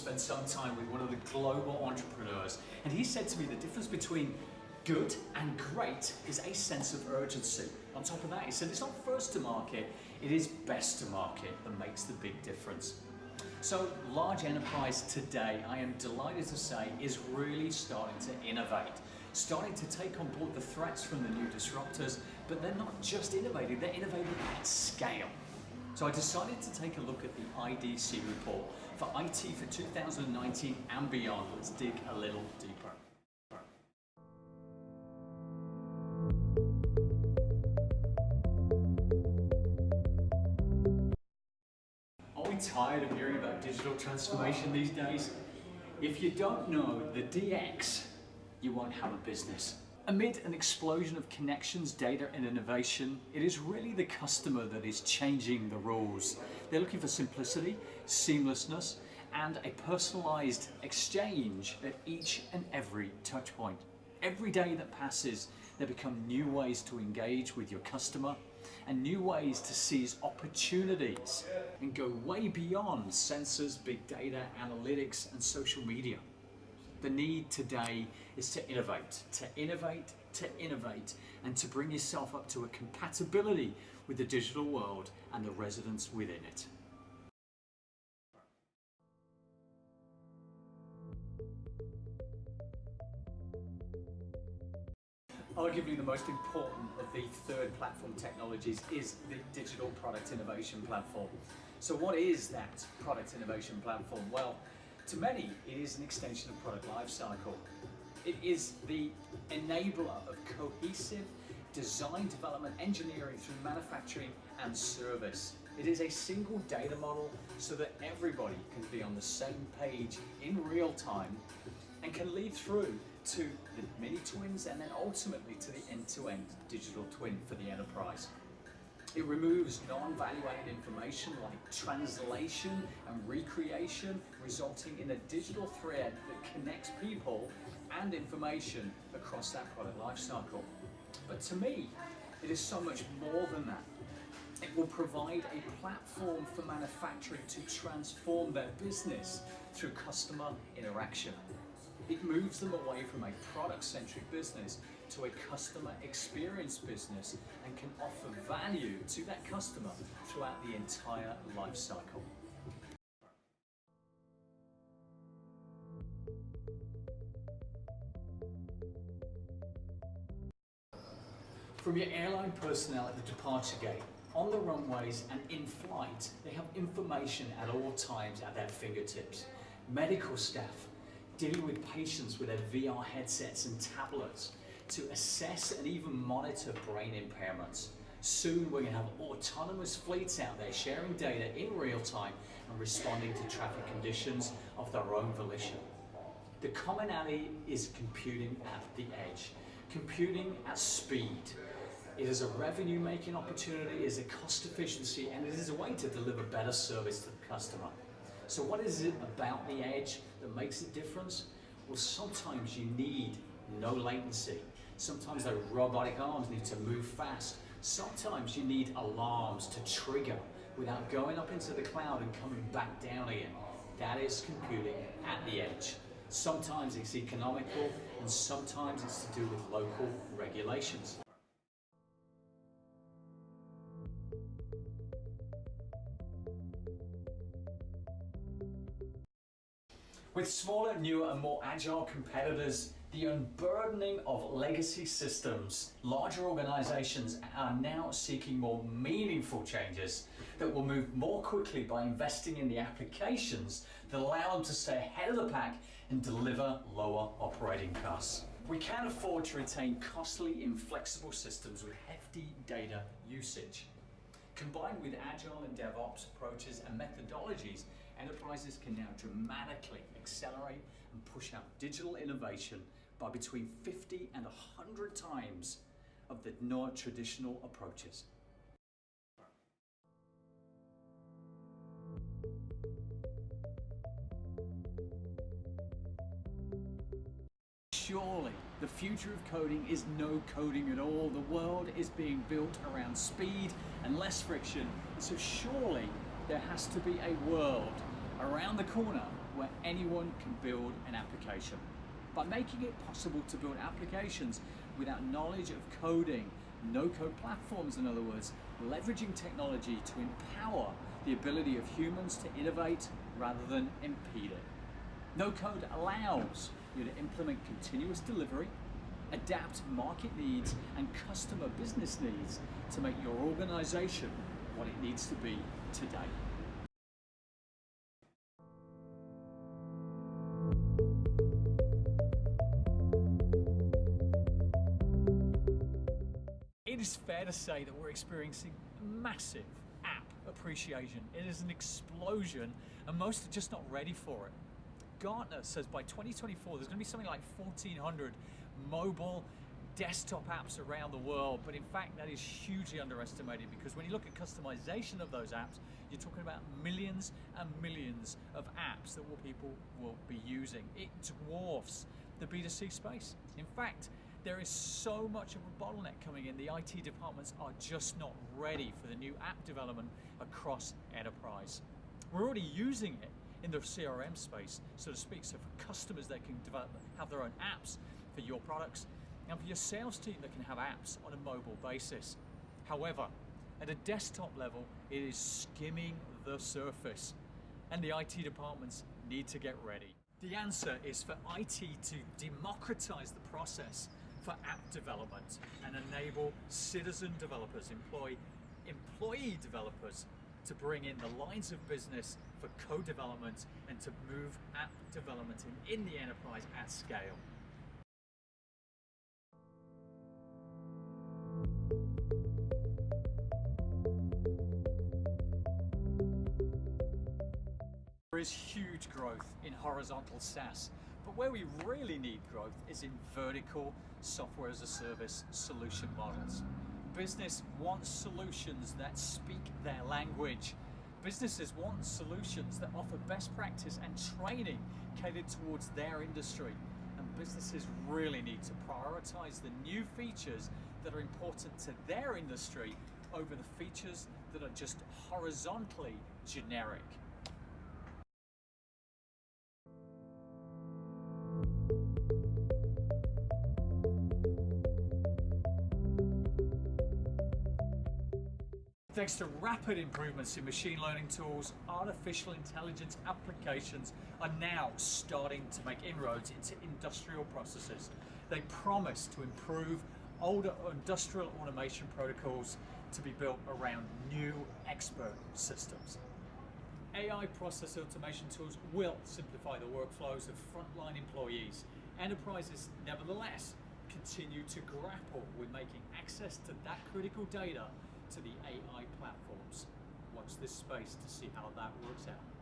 spent some time with one of the global entrepreneurs, and he said to me the difference between good and great is a sense of urgency. On top of that, he said it's not first to market, it is best to market that makes the big difference. So large enterprise today, I am delighted to say, is really starting to innovate, starting to take on board the threats from the new disruptors, but they're not just innovating, they're innovating at scale. So I decided to take a look at the IDC report for IT for 2019 and beyond. Let's dig a little deeper. Are we tired of hearing about digital transformation these days? If you don't know the DX, you won't have a business. Amid an explosion of connections, data and innovation, it is really the customer that is changing the rules. They're looking for simplicity, seamlessness, and a personalized exchange at each and every touch point. Every day that passes, there become new ways to engage with your customer and new ways to seize opportunities and go way beyond sensors, big data, analytics, and social media. The need today is to innovate, and to bring yourself up to a compatibility with the digital world and the residents within it. Arguably the most important of the third platform technologies is the digital product innovation platform. So what is that product innovation platform? Well, to many, it is an extension of product lifecycle. It is the enabler of cohesive design, development, engineering through manufacturing and service. It is a single data model so that everybody can be on the same page in real time and can lead through to the mini twins and then ultimately to the end-to-end digital twin for the enterprise. It removes non-value-added information like translation and recreation, resulting in a digital thread that connects people and information across that product lifecycle. But to me, it is so much more than that. It will provide a platform for manufacturing to transform their business through customer interaction. It moves them away from a product-centric business to a customer experience business and can offer value to that customer throughout the entire life cycle. From your airline personnel at the departure gate, on the runways and in flight, they have information at all times at their fingertips. Medical staff dealing with patients with their VR headsets and tablets to assess and even monitor brain impairments. Soon we're going to have autonomous fleets out there sharing data in real time and responding to traffic conditions of their own volition. The commonality is computing at the edge, computing at speed. It is a revenue-making opportunity, it is a cost efficiency, and it is a way to deliver better service to the customer. So what is it about the edge that makes a difference? Well, sometimes you need no latency. Sometimes those robotic arms need to move fast. Sometimes you need alarms to trigger without going up into the cloud and coming back down again. That is computing at the edge. Sometimes it's economical, and sometimes it's to do with local regulations. With smaller, newer and more agile competitors, the unburdening of legacy systems, larger organizations are now seeking more meaningful changes that will move more quickly by investing in the applications that allow them to stay ahead of the pack and deliver lower operating costs. We can't afford to retain costly, inflexible systems with hefty data usage. Combined with agile and DevOps approaches and methodologies, enterprises can now dramatically accelerate and push out digital innovation by between 50 and 100 times of the non-traditional approaches. Surely, the future of coding is no coding at all. The world is being built around speed and less friction. So surely there has to be a world around the corner where anyone can build an application. By making it possible to build applications without knowledge of coding, no-code platforms in other words, leveraging technology to empower the ability of humans to innovate rather than impede it. No-code allows you to implement continuous delivery, adapt market needs and customer business needs to make your organization what it needs to be today. It is fair to say that we're experiencing massive app appreciation. It is an explosion and most are just not ready for it. Gartner says by 2024 there's going to be something like 1,400 mobile desktop apps around the world, but in fact that is hugely underestimated because when you look at customization of those apps, you're talking about millions and millions of apps that people will be using. It dwarfs the B2C space. In fact, there is so much of a bottleneck coming in, the IT departments are just not ready for the new app development across enterprise. We're already using it in the CRM space, so to speak, so for customers they can have their own apps for your products, and for your sales team that can have apps on a mobile basis. However, at a desktop level, it is skimming the surface, and the IT departments need to get ready. The answer is for IT to democratize the process for app development and enable citizen developers, employee developers to bring in the lines of business for co-development and to move app development in the enterprise at scale. There is huge growth in horizontal SaaS, but where we really need growth is in vertical software as a service solution models. Business wants solutions that speak their language. Businesses want solutions that offer best practice and training catered towards their industry. And businesses really need to prioritize the new features that are important to their industry over the features that are just horizontally generic. Thanks to rapid improvements in machine learning tools, artificial intelligence applications are now starting to make inroads into industrial processes. They promise to improve older industrial automation protocols to be built around new expert systems. AI process automation tools will simplify the workflows of frontline employees. Enterprises, nevertheless, continue to grapple with making access to that critical data to the AI platforms. Watch this space to see how that works out.